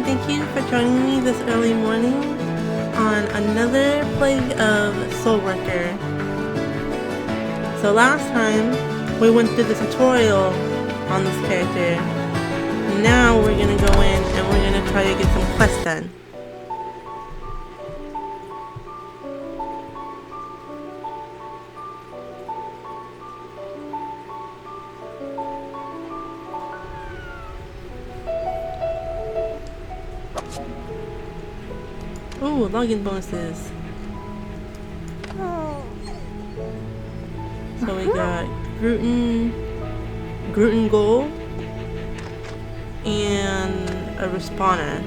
thank you for joining me this early morning on another play of Soulworker. So last time we went through the tutorial on this character. Now we're gonna go in and we're gonna try to get some quests done. Ooh, login bonuses. So we got gluten gold, and a respawner.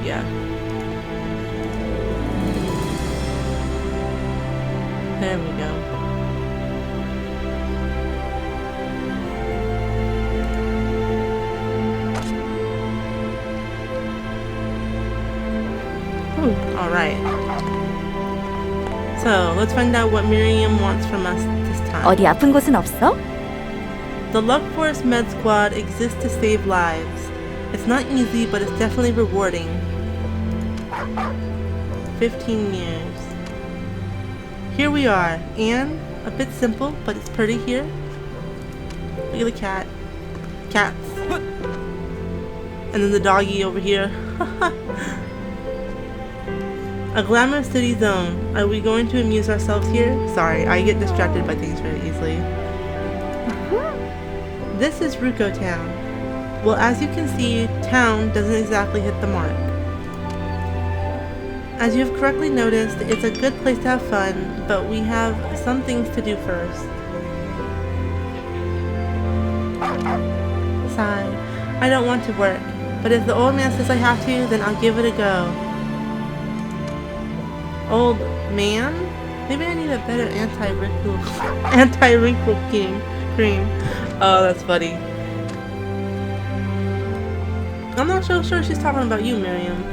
Yeah. There we go. Alright. So, let's find out what Miriam wants from us this time. 어디 아픈 곳은 없어? The Luck Force Med Squad exists to save lives. It's not easy, but it's definitely rewarding. 15 years. Here we are. Anne, a bit simple, but it's pretty here. Look at the cat. Cats. And then the doggy over here. A glamorous city zone. Are we going to amuse ourselves here? Sorry, I get distracted by things very easily. This is Ruko Town. Well, as you can see, town doesn't exactly hit the mark. As you have correctly noticed, it's a good place to have fun, but we have some things to do first. Sigh. I don't want to work, but if the old man says I have to, then I'll give it a go. Old man? Maybe I need a better anti-wrinkle cream. Oh, that's funny. I'm not so sure she's talking about you, Miriam.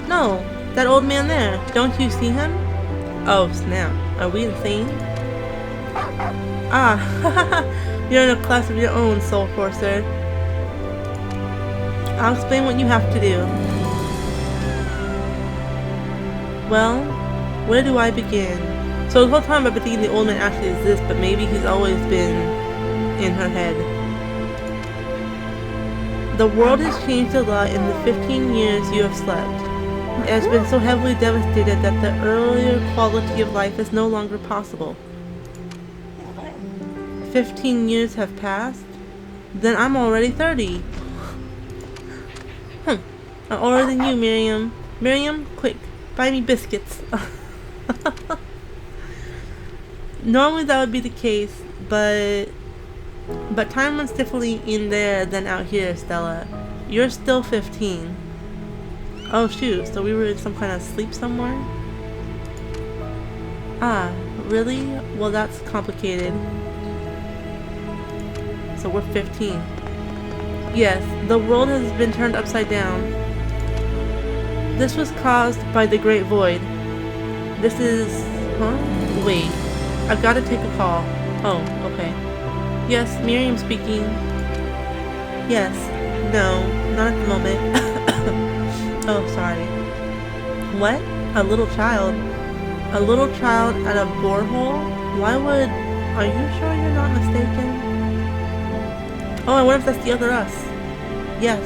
No, that old man there. Don't you see him? Oh, snap. Are we insane? Ah, you're in a class of your own, Soul Forcer. I'll explain what you have to do. Well, where do I begin? So the whole time I've been thinking the old man actually exists, but maybe he's always been in her head. The world has changed a lot in the 15 years you have slept. It has been so heavily devastated that the earlier quality of life is no longer possible. 15 years have passed? Then I'm already 30. I'm older than you, Miriam. Miriam, quick. Buy me biscuits. Normally that would be the case, but time runs differently in there than out here, Stella. You're still 15. Oh shoot, so we were in some kind of sleep somewhere? Ah, really? Well, that's complicated. So we're 15. Yes, the world has been turned upside down. This was caused by the Great Void. This is... huh? Wait. I've got to take a call. Oh, okay. Yes, Miriam speaking. Yes. No, not at the moment. Oh, sorry. What? A little child? A little child at a borehole? Why would... Are you sure you're not mistaken? Oh, I wonder if that's the other us. Yes.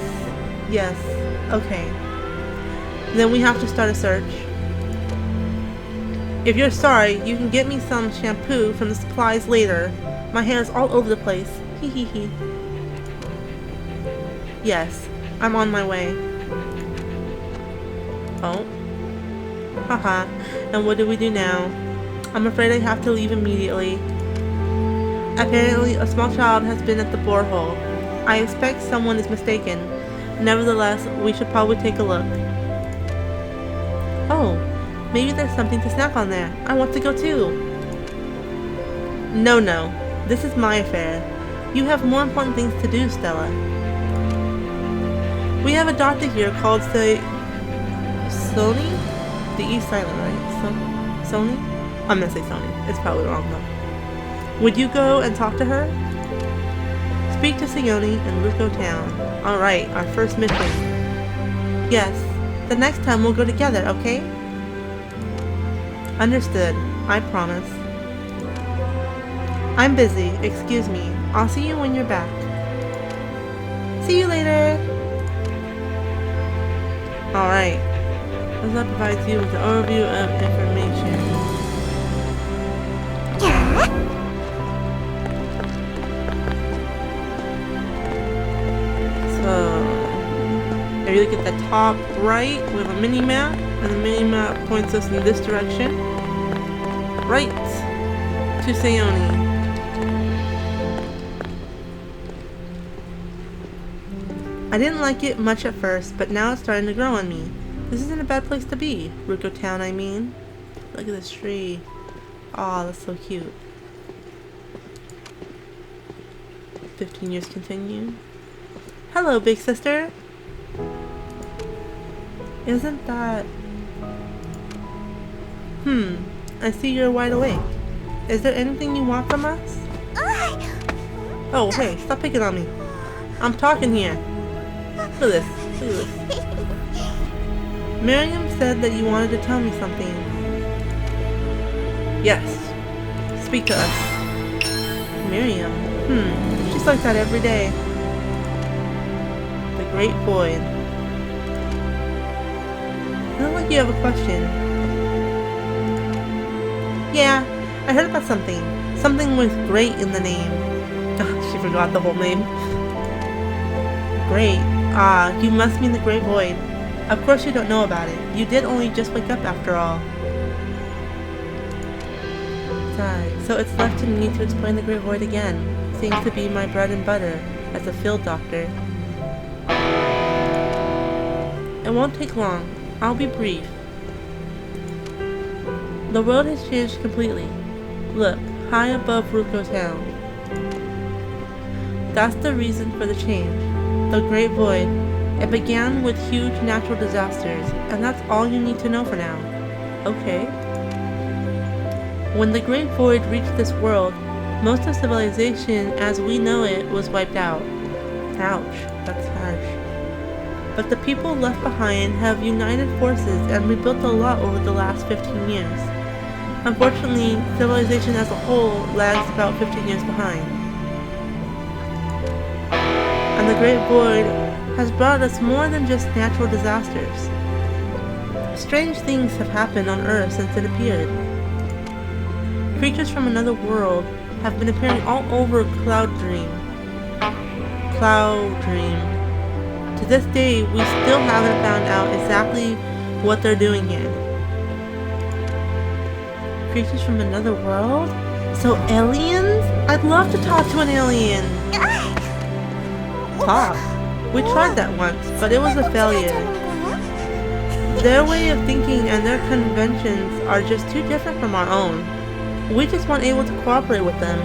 Yes. Okay. Then we have to start a search. If you're sorry, you can get me some shampoo from the supplies later. My hair is all over the place. Hee hee hee. Yes, I'm on my way. Oh. Haha. And what do we do now? I'm afraid I have to leave immediately. Apparently, a small child has been at the borehole. I expect someone is mistaken. Nevertheless, we should probably take a look. Oh, maybe there's something to snack on there. I want to go too. No, this is my affair. You have more important things to do, Stella. We have a doctor here called Sony? The E silent, right? Sony? I'm gonna say Sony. It's probably wrong though. Would you go and talk to her? Speak to Sione in Ruko Town. Alright, our first mission. Yes, the next time we'll go together, okay? Understood. I promise. I'm busy. Excuse me. I'll see you when you're back. See you later! Alright. This provides you with an overview of information. So, if you look at the top right, we have a mini-map, and the mini-map points us in this direction. Right to Sione. I didn't like it much at first, but now it's starting to grow on me. This isn't a bad place to be. Ruko Town, I mean. Look at this tree. Aw, that's so cute. 15 years continue. Hello, big sister. Isn't that... I see you're wide awake. Is there anything you want from us? Oh, hey, stop picking on me. I'm talking here. Look at this. Look at this. Miriam said that you wanted to tell me something. Yes. Speak to us. Miriam. She's like that every day. The Great Void. You look like you have a question. Yeah, I heard about something. Something with great in the name. She forgot the whole name. Great. Ah, you must mean the Great Void. Of course you don't know about it. You did only just wake up after all. Sigh. So it's left to me to explain the Great Void again. Seems to be my bread and butter as a field doctor. It won't take long. I'll be brief. The world has changed completely. Look, high above Ruko Town. That's the reason for the change. The Great Void. It began with huge natural disasters, and that's all you need to know for now. Okay. When the Great Void reached this world, most of civilization as we know it was wiped out. Ouch, that's harsh. But the people left behind have united forces and rebuilt a lot over the last 15 years. Unfortunately, civilization as a whole lags about 15 years behind. And the Great Void has brought us more than just natural disasters. Strange things have happened on Earth since it appeared. Creatures from another world have been appearing all over Cloud Dream. To this day, we still haven't found out exactly what they're doing here. Creatures from another world? So aliens? I'd love to talk to an alien. Talk? We tried that once, but it was a failure. Their way of thinking and their conventions are just too different from our own. We just weren't able to cooperate with them.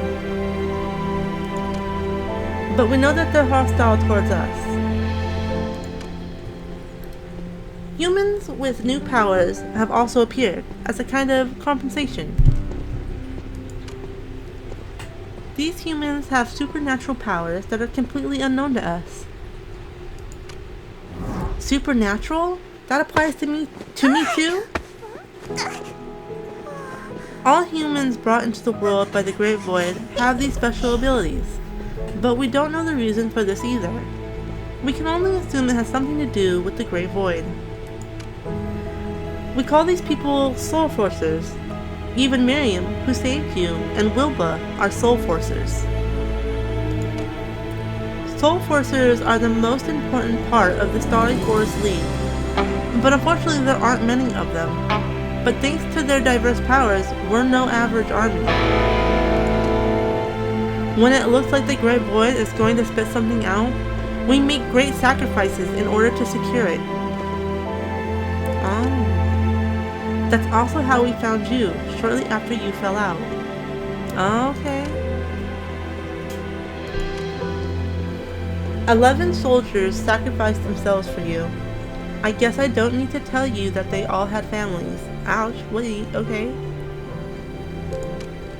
But we know that they're hostile towards us. Humans with new powers have also appeared as a kind of compensation. These humans have supernatural powers that are completely unknown to us. Supernatural? That applies to me too? All humans brought into the world by the Great Void have these special abilities, but we don't know the reason for this either. We can only assume it has something to do with the Great Void. We call these people Soul Forcers. Even Miriam, who saved you, and Wilbur are Soul Forcers. Soul Forcers are the most important part of the Starry Forest League, but unfortunately there aren't many of them. But thanks to their diverse powers, we're no average army. When it looks like the Great Void is going to spit something out, we make great sacrifices in order to secure it. Oh. That's also how we found you, shortly after you fell out. Okay. 11 soldiers sacrificed themselves for you. I guess I don't need to tell you that they all had families. Ouch, wait, okay.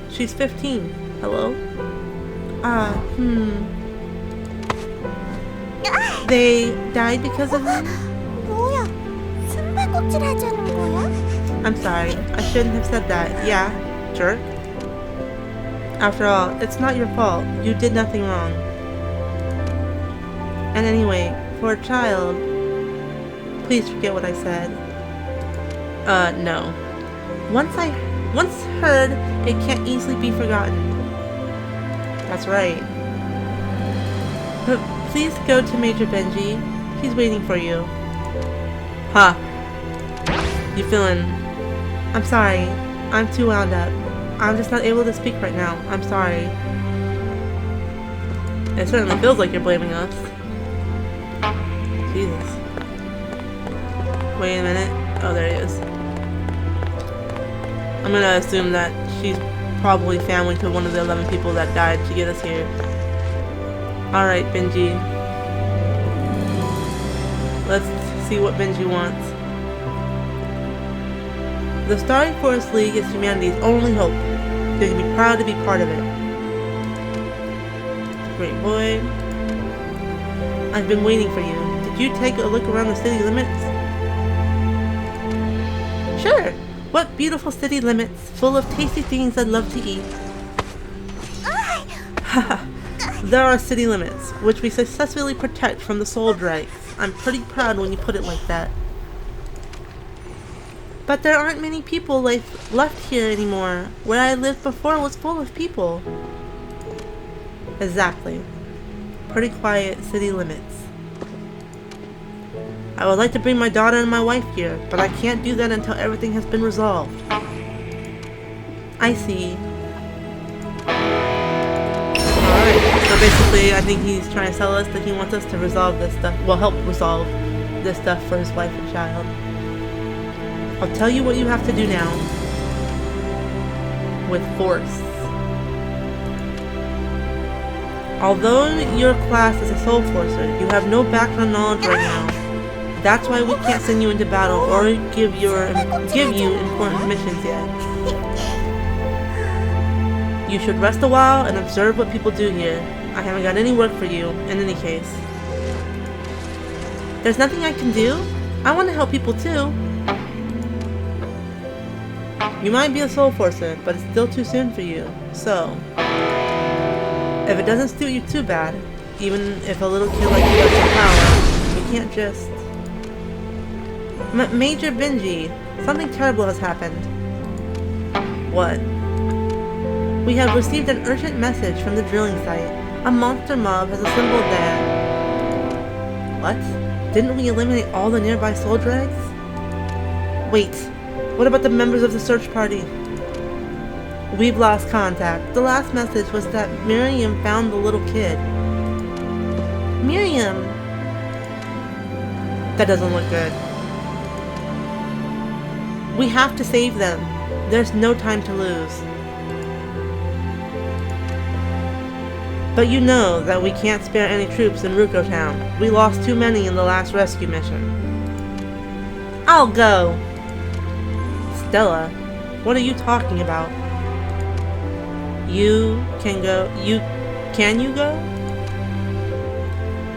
She's 15. Hello? They died because of me? 뭐야? 숨바꼭질 하자는 거야? I'm sorry. I shouldn't have said that. Yeah, jerk. After all, it's not your fault. You did nothing wrong. And anyway, for a child, please forget what I said. No. Once heard, it can't easily be forgotten. That's right. But please go to Major Benji. He's waiting for you. Huh. You feeling... I'm sorry. I'm too wound up. I'm just not able to speak right now. I'm sorry. It certainly feels like you're blaming us. Jesus. Wait a minute. Oh, there he is. I'm gonna assume that she's probably family to one of the 11 people that died to get us here. Alright, Benji. Let's see what Benji wants. The Starry Forest League is humanity's only hope. You can be proud to be part of it. Great boy. I've been waiting for you. Did you take a look around the city limits? Sure. What beautiful city limits, full of tasty things I'd love to eat. Haha. There are city limits, which we successfully protect from the soul dregs. I'm pretty proud when you put it like that. But there aren't many people left here anymore. Where I lived before was full of people. Exactly. Pretty quiet city limits. I would like to bring my daughter and my wife here, but I can't do that until everything has been resolved. I see. Alright, so basically I think he's trying to sell us that he wants us to resolve this stuff. Well, help resolve this stuff for his wife and child. I'll tell you what you have to do now. With force. Although your class is a soul forcer, you have no background knowledge right now. That's why we can't send you into battle or give you important missions yet. You should rest a while and observe what people do here. I haven't got any work for you, in any case. There's nothing I can do? I want to help people too. You might be a soul forcer, but it's still too soon for you. So, if it doesn't suit you too bad, even if a little kid like you has some power, you can't just... Major Benji, something terrible has happened. What? We have received an urgent message from the drilling site. A monster mob has assembled there. What? Didn't we eliminate all the nearby soul dregs? Wait, what about the members of the search party? We've lost contact. The last message was that Miriam found the little kid. Miriam! That doesn't look good. We have to save them. There's no time to lose. But you know that we can't spare any troops in Ruko Town. We lost too many in the last rescue mission. I'll go! Stella, what are you talking about? You can go. Can you go?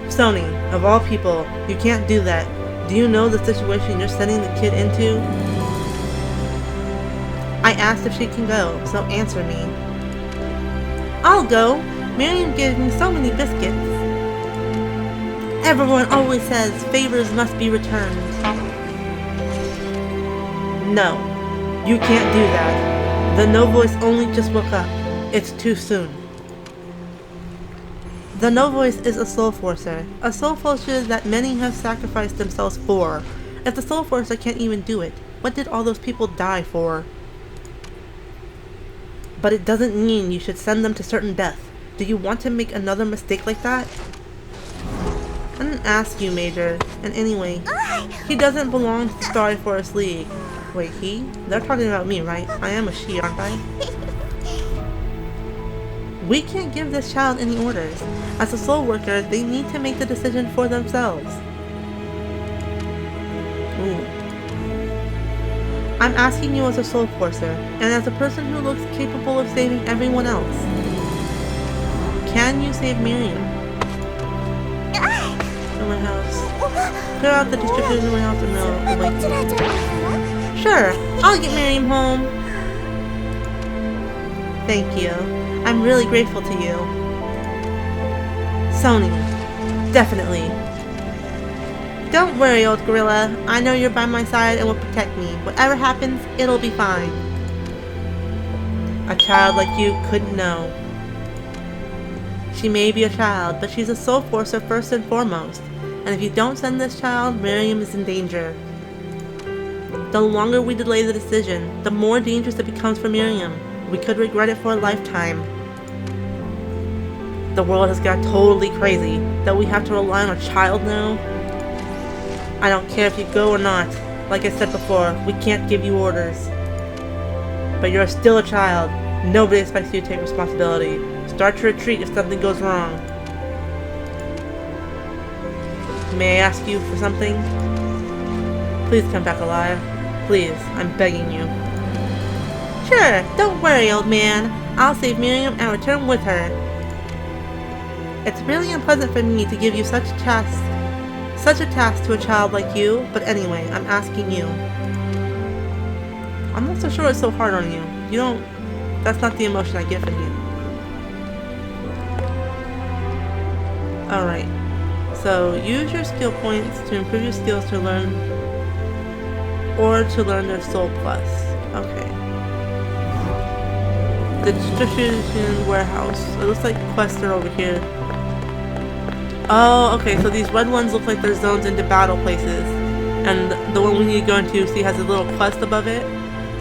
Sony, of all people, you can't do that. Do you know the situation you're sending the kid into? I asked if she can go, so answer me. I'll go. Miriam gave me so many biscuits. Everyone always says favors must be returned. No, you can't do that. The No Voice only just woke up. It's too soon. The No Voice is a soul forcer. A soul forcer that many have sacrificed themselves for. If the soul forcer can't even do it, what did all those people die for? But it doesn't mean you should send them to certain death. Do you want to make another mistake like that? I didn't ask you, Major. And anyway, he doesn't belong to the Starry Forest League. Wait, he? They're talking about me, right? I am a she, aren't I? We can't give this child any orders. As a soul worker, they need to make the decision for themselves. Ooh. I'm asking you as a soul forcer, and as a person who looks capable of saving everyone else. Can you save Miriam? In my house. Clear out the distributors in my house and Sure, I'll get Miriam home. Thank you. I'm really grateful to you. Sony. Definitely. Don't worry, old gorilla. I know you're by my side and will protect me. Whatever happens, it'll be fine. A child like you couldn't know. She may be a child, but she's a soul forcer first and foremost. And if you don't send this child, Miriam is in danger. The longer we delay the decision, the more dangerous it becomes for Miriam. We could regret it for a lifetime. The world has got totally crazy. That we have to rely on a child now? I don't care if you go or not. Like I said before, we can't give you orders. But you're still a child. Nobody expects you to take responsibility. Start to retreat if something goes wrong. May I ask you for something? Please come back alive. Please, I'm begging you. Sure, don't worry, old man. I'll save Miriam and return with her. It's really unpleasant for me to give you such a task to a child like you, but anyway, I'm asking you. I'm not so sure it's so hard on you. That's not the emotion I get from you. Alright, so use your skill points to improve your skills to learn, or to learn their soul plus. Okay. The distribution warehouse. It looks like quests are over here. Oh, okay, so these red ones look like they're zones into battle places. And the one we need to go into, see, has a little quest above it.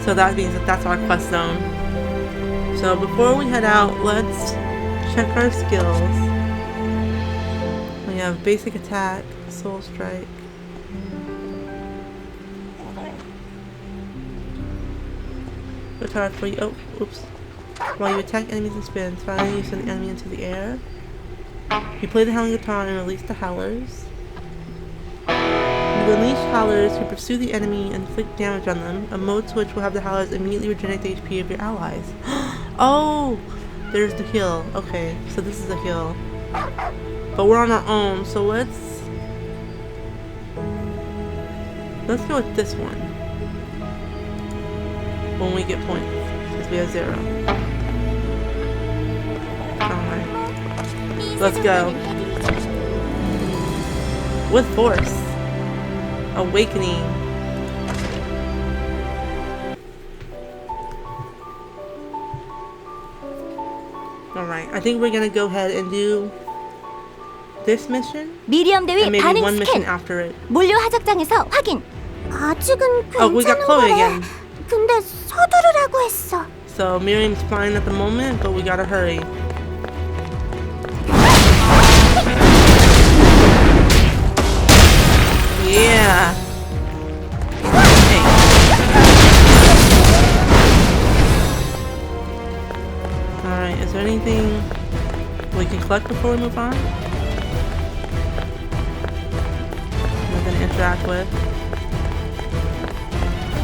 So that means that that's our quest zone. So before we head out, let's check our skills. We have basic attack, soul strike. Retard for you. Oh, oops. While you attack enemies and spins, finally you send the enemy into the air. You play the howling guitar and release the howlers. You unleash howlers who pursue the enemy and inflict damage on them. A mode switch will have the howlers immediately regenerate the HP of your allies. Oh! There's the heal. Okay, so this is a heal. But we're on our own, so let's go with this one. When we get points, because we have 0. Alright. Let's go. With force. Awakening. Alright, I think we're gonna go ahead and do this mission. 미리엄 대위 And maybe 반응 one mission 스캔. after it. 물류 하작장에서 확인. 아직은 Oh, we got 괜찮은 Chloe 거래. again. 근데 서두르라고 했어. So Miriam's fine at the moment, but we gotta hurry. Yeah. Hey. Alright, is there anything we can collect before we move on? We're gonna interact with?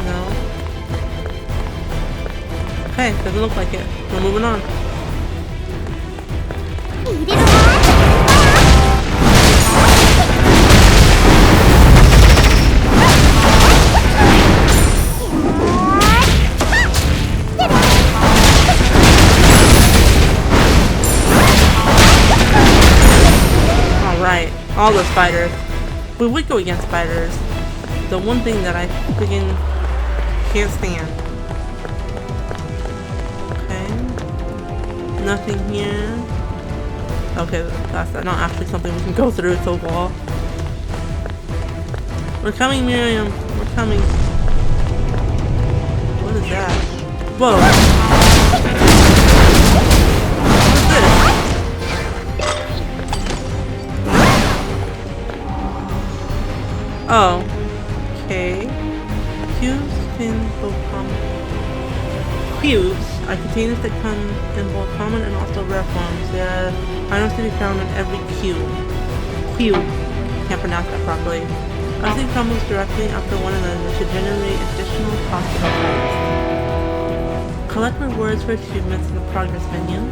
No? Okay, doesn't look like it. We're moving on. 이리로 와. Alright, all the spiders. We would go against spiders. The one thing that I freaking can't stand. Okay. Nothing here. Okay, that's not actually something we can go through. It's a wall. We're coming, Miriam. We're coming. What is that? Whoa. What's this? Oh. Okay. Cubes can both come. Cubes are containers that come in both common and also rare forms. They are items to be found in every cube. Cube. Can't pronounce that properly. Buzzing crumbles directly after one another to generate additional possible effects. Collect rewards for achievements in the progress menu.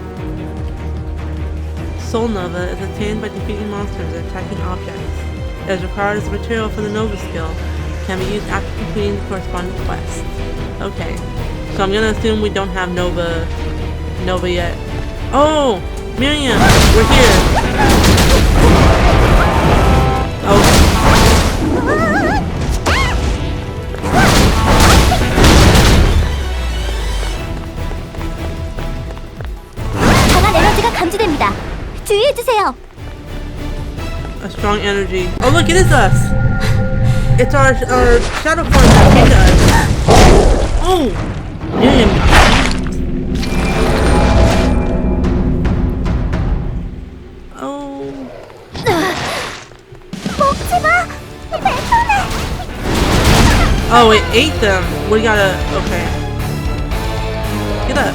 Soul Nova is attained by defeating monsters or attacking objects. It is required as a material for the Nova skill. It can be used after completing the corresponding quest. Okay, so I'm gonna assume we don't have Nova yet. Oh, Miriam, we're here. Oh. 강한 에너지가 감지됩니다. 주의해주세요. A strong energy. Oh look, it is us! It's our shadow form that came to us. Oh! Miriam. Oh. 먹지마! 내 손에! Oh, it ate them. We gotta... okay. Get up.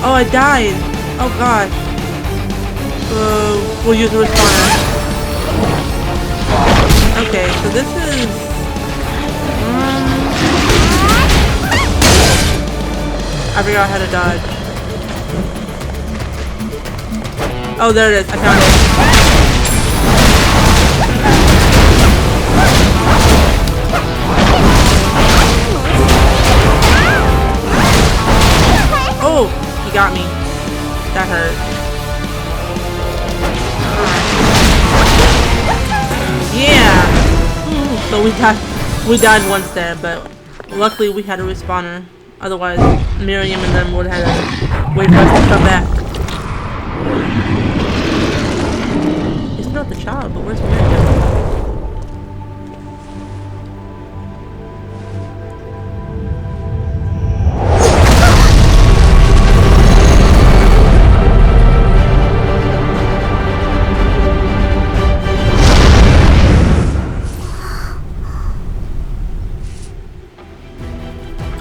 Oh, I died. Oh gosh. We'll use a respawner. Okay, so this is... I forgot how to dodge. Oh, there it is. I found it. Oh! He got me. That hurt. Yeah! So we died once there, but luckily we had a respawner. Otherwise, Miriam and them would have had to wait for us to come back. He's not the child, but where's Miriam?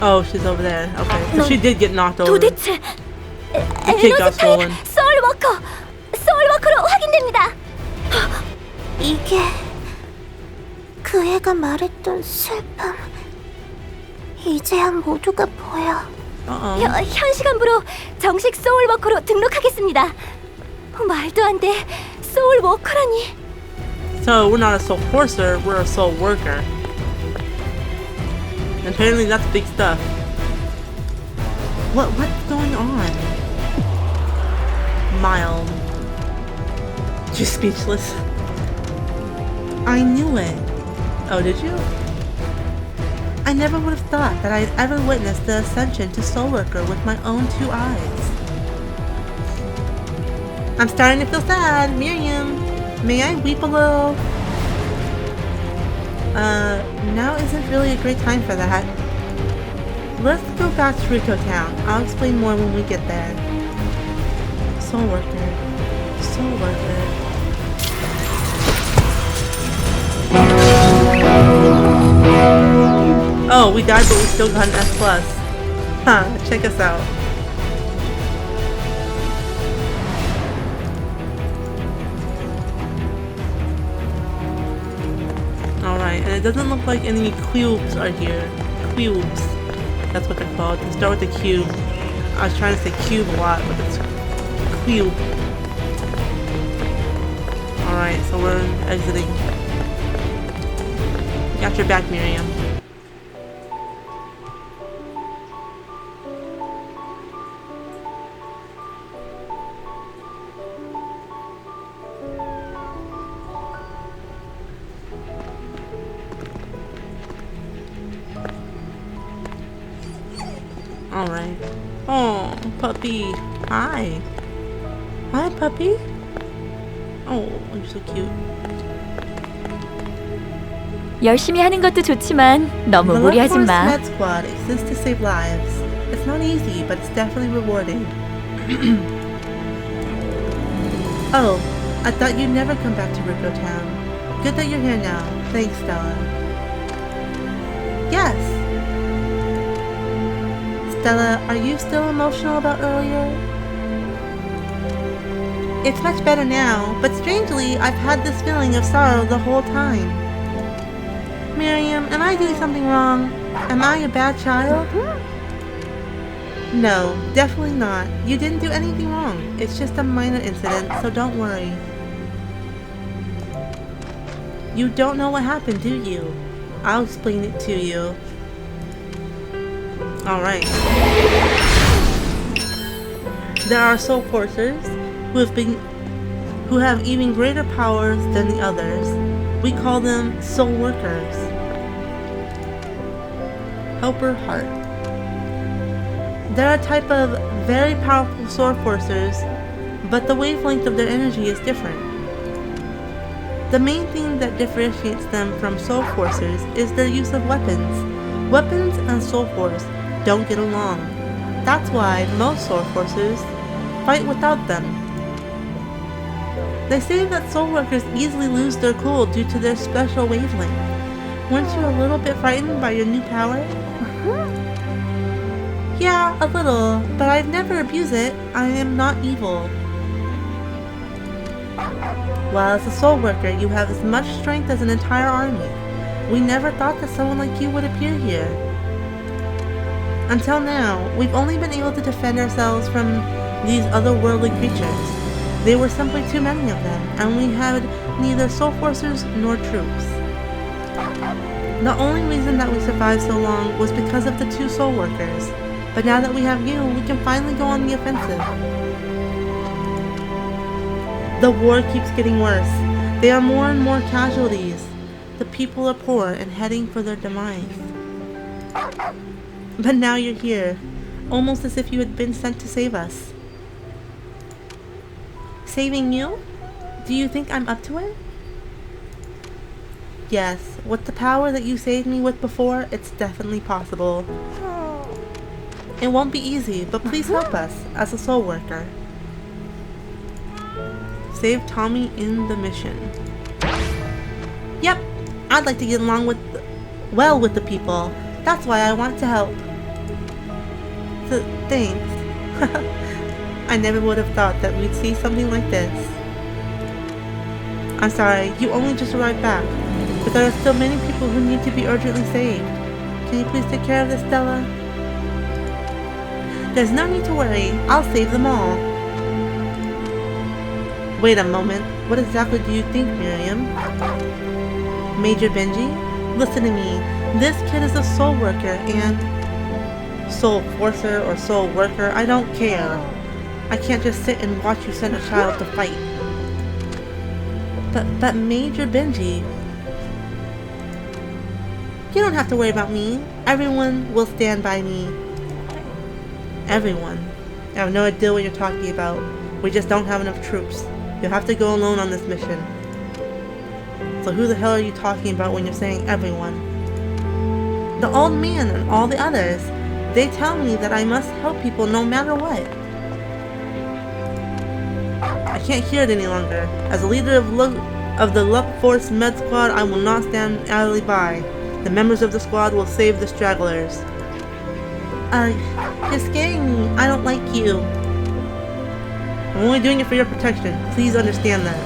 Oh, she's over there. Okay, so she did get knocked over. 도대체 The kid got swollen. 소울워커로 확인됩니다. 이게 그 애가 말했던 슬픔. 이제야 모두가 보여. 현 시간부로 정식 소울워커로 등록하겠습니다. 말도 안 돼. 소울워커라니. So we're not a soul forcer, we're a soul worker. And apparently that's big stuff. What's going on? Mild. Just speechless. I knew it. Oh, did you? I never would have thought that I'd ever witnessed the ascension to Soulworker with my own two eyes. I'm starting to feel sad. Miriam, may I weep a little? Now isn't really a great time for that. Let's go back to Rico Town. I'll explain more when we get there. Soulworker. Soulworker. Oh, we died but we still got an S+. Huh, check us out. Alright, and it doesn't look like any cubes are here. Cubes. That's what they're called. They start with a Q. I was trying to say cube a lot, but it's cube. Alright, so we're exiting. Got your back, Miriam. Alright. Oh, puppy. Hi. Hi, puppy. Oh, you're so cute. 열심히 하는 것도 좋지만 너무 The 무리하지 Left 마. Med Squad exists to save lives. It's not easy, but it's definitely rewarding. Oh, I thought you'd never come back to Rico Town. Good that you're here now. Thanks, Stella. Yes. Stella, are you still emotional about earlier? It's much better now, but strangely, I've had this feeling of sorrow the whole time. Miriam, am I doing something wrong? Am I a bad child? No, definitely not. You didn't do anything wrong. It's just a minor incident, so don't worry. You don't know what happened, do you? I'll explain it to you. Alright. There are soul forcers who have even greater powers than the others. We call them Soulworkers. Helper Heart. They're a type of very powerful soul forcers, but the wavelength of their energy is different. The main thing that differentiates them from soul forcers is their use of weapons. Weapons and soul force don't get along. That's why most soul forcers fight without them. They say that soul workers easily lose their cool due to their special wavelength. Weren't you a little bit frightened by your new power? Yeah, a little, but I'd never abuse it. I am not evil. While as a soul worker, you have as much strength as an entire army. We never thought that someone like you would appear here. Until now, we've only been able to defend ourselves from these otherworldly creatures. There were simply too many of them, and we had neither soul forcers nor troops. The only reason that we survived so long was because of the two soul workers. But now that we have you, we can finally go on the offensive. The war keeps getting worse. There are more and more casualties. The people are poor and heading for their demise. But now you're here, almost as if you had been sent to save us. Saving you? Do you think I'm up to it? Yes, with the power that you saved me with before, it's definitely possible. It won't be easy, but please help us, as a soul worker. Save Tommy in the mission. Yep, I'd like to get along with the people. That's why I want to help. Thanks. I never would have thought that we'd see something like this. I'm sorry, you only just arrived back, but there are still many people who need to be urgently saved. Can you please take care of this, Stella? There's no need to worry, I'll save them all. Wait a moment, what exactly do you think, Miriam? Major Benji? Listen to me, this kid is a soul worker and... soul forcer or soul worker, I don't care. I can't just sit and watch you send a child to fight. But Major Benji... You don't have to worry about me. Everyone will stand by me. Everyone. I have no idea what you're talking about. We just don't have enough troops. You'll have to go alone on this mission. So who the hell are you talking about when you're saying everyone? The old man and all the others. They tell me that I must help people no matter what. I can't hear it any longer. As a leader of the Luck Force Med Squad, I will not stand idly by. The members of the squad will save the stragglers. You're scaring me. I don't like you. I'm only doing it for your protection. Please understand that.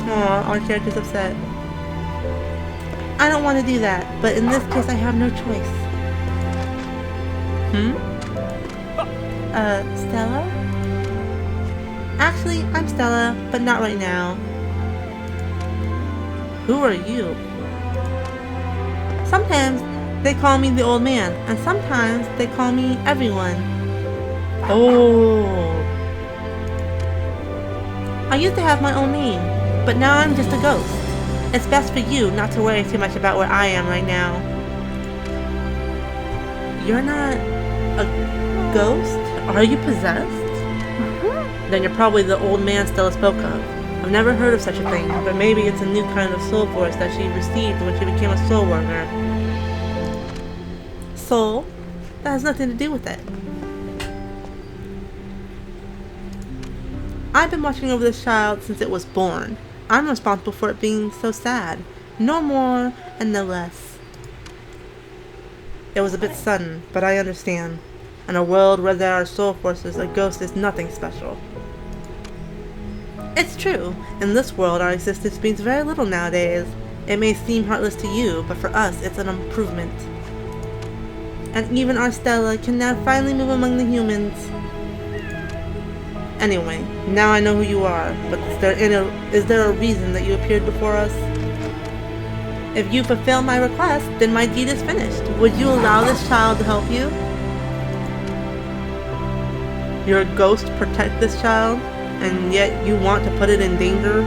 Aw, our character's upset. I don't want to do that, but in this case I have no choice. Stella? Actually, I'm Stella, but not right now. Who are you? Sometimes they call me the old man, and sometimes they call me everyone. Oh. I used to have my own name, but now I'm just a ghost. It's best for you not to worry too much about where I am right now. You're not a ghost? Are you possessed? Then you're probably the old man Stella spoke of. I've never heard of such a thing, but maybe it's a new kind of soul force that she received when she became a soul worker. Soul? That has nothing to do with it. I've been watching over this child since it was born. I'm responsible for it being so sad. No more and no less. It was a bit sudden, but I understand. In a world where there are soul forces, a ghost is nothing special. It's true. In this world, our existence means very little nowadays. It may seem heartless to you, but for us, it's an improvement. And even our Stella can now finally move among the humans. Anyway, now I know who you are, but is there a reason that you appeared before us? If you fulfill my request, then my deed is finished. Would you allow this child to help you? Your ghost protect this child, and yet you want to put it in danger?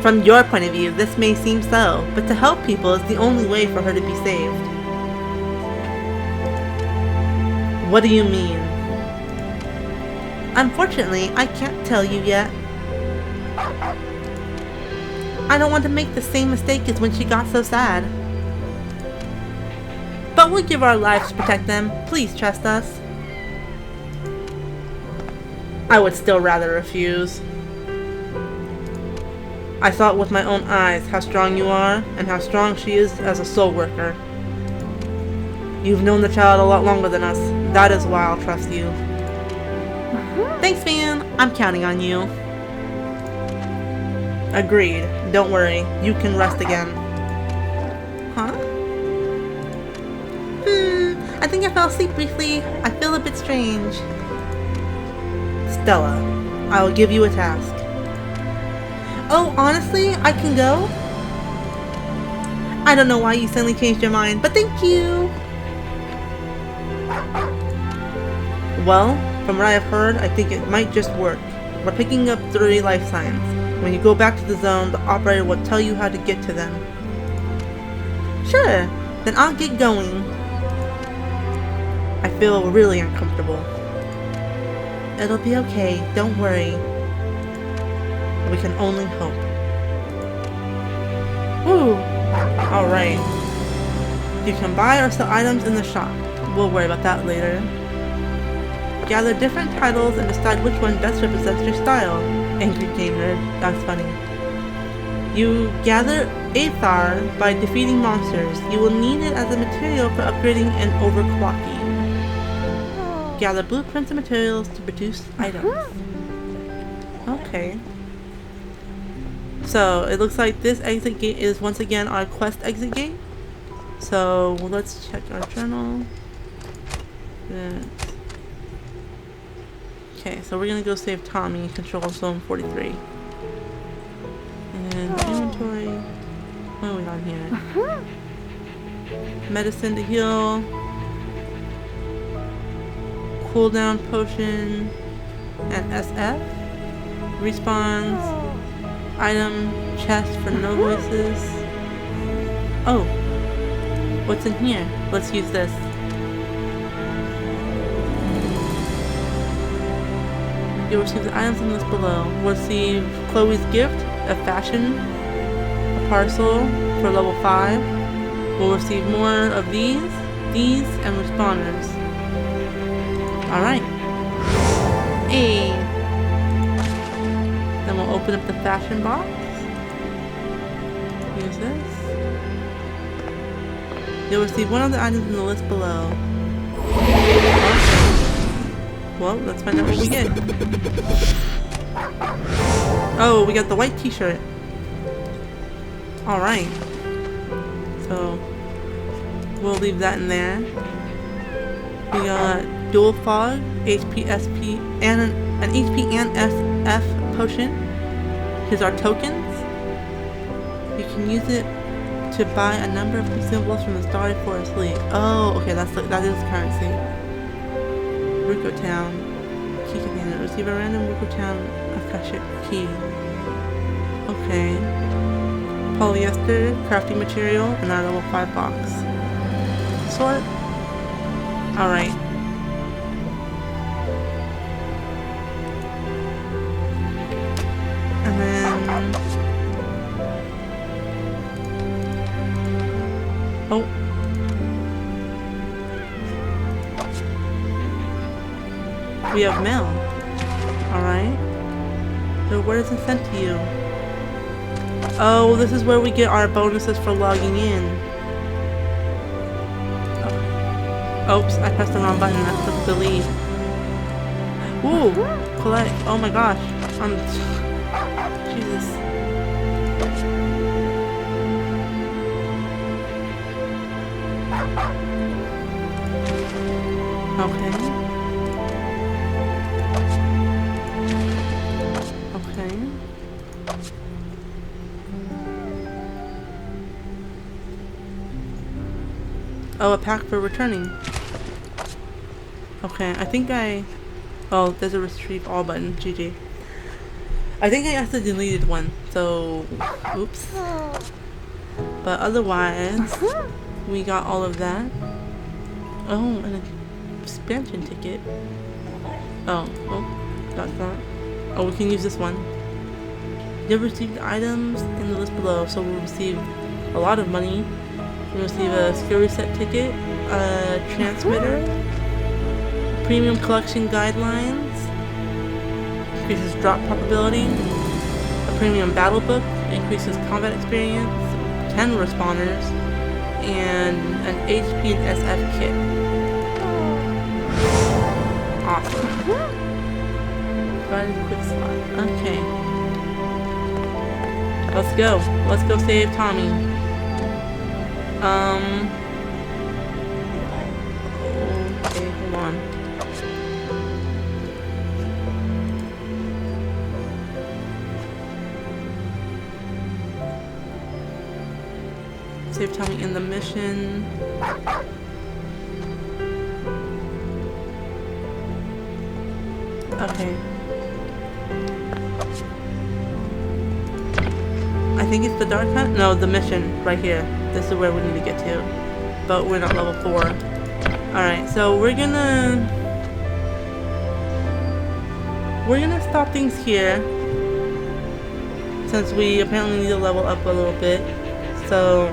From your point of view, this may seem so, but to help people is the only way for her to be saved. What do you mean? Unfortunately, I can't tell you yet. I don't want to make the same mistake as when she got so sad. But we'll give our lives to protect them. Please trust us. I would still rather refuse. I saw it with my own eyes, how strong you are, and how strong she is as a soul worker. You've known the child a lot longer than us. That is why I'll trust you. Thanks, man. I'm counting on you. Agreed. Don't worry. You can rest again. Huh? I think I fell asleep briefly. I feel a bit strange. Stella, I will give you a task. Oh, honestly, I can go? I don't know why you suddenly changed your mind, but thank you. Well, from what I have heard, I think it might just work. We're picking up 3 life signs. When you go back to the zone, the operator will tell you how to get to them. Sure, then I'll get going. I feel really uncomfortable. It'll be okay, don't worry. We can only hope. Woo! Alright. You can buy or sell items in the shop. We'll worry about that later. Gather different titles and decide which one best represents your style. Angry gamer, that's funny. You gather Aethar by defeating monsters. You will need it as a material for upgrading and overclocking. Gather blueprints and materials to produce items. Okay. So, it looks like this exit gate is once again our quest exit gate. So, let's check our journal. Okay, so we're gonna go save Tommy, control zone 43. And inventory. What are we on here? Medicine to heal. Cooldown potion. And SF. Respawns. Item chest for no voices. Oh. What's in here? Let's use this. You'll receive the items on the list below. We'll receive Chloe's gift, a fashion, a parcel for level 5. We'll receive more of these, and respawners. Alright. Hey. Then we'll open up the fashion box. Use this. You'll receive one of the items in the list below. Well, let's find out what we get. Oh, we got the white t-shirt. Alright. So, we'll leave that in there. We got dual fog, HP, SP, and an HP and SF potion. Here's our tokens. You can use it to buy a number of consumables from the Starry Forest League. Oh, okay, that is currency. Ruko Town. Key container. Receive a random Ruko Town Akashic key. Okay. Polyester, crafting material, and our level 5 box. Sort. Alright. And then... Oh. We have mail. Alright. So where is it sent to you? Oh, this is where we get our bonuses for logging in. Oops, I pressed the wrong button. I clicked delete. Ooh, collect. Oh my gosh. Jesus. Okay. Okay. Oh, a pack for returning. Okay, I think oh, there's a retrieve all button. GG. I think I accidentally deleted one, so oops. But otherwise, we got all of that. Oh, and an expansion ticket. Oh, that's not. Oh, we can use this one. You have received items in the list below, so we'll receive a lot of money. We'll receive a skill reset ticket, a transmitter, premium collection guidelines, increases drop probability, a premium battle book, increases combat experience, 10 respawners, and an HP and SF kit. Awesome. Provided quick slot. Okay. Let's go. Let's go save Tommy. Okay, hold on. Save Tommy in the mission. Okay. I think it's the dark hunt? No, the mission right here. This is where we need to get to. But we're not level 4. Alright, so we're gonna stop things here. Since we apparently need to level up a little bit. So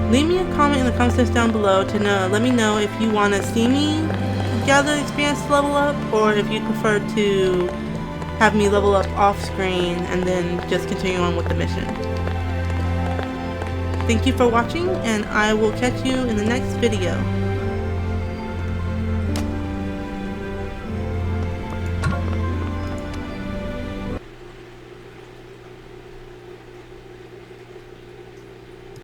leave me a comment in the comment section down below to let me know if you want to see me gather experience to level up, or if you prefer to have me level up off screen and then just continue on with the mission. Thank you for watching, and I will catch you in the next video.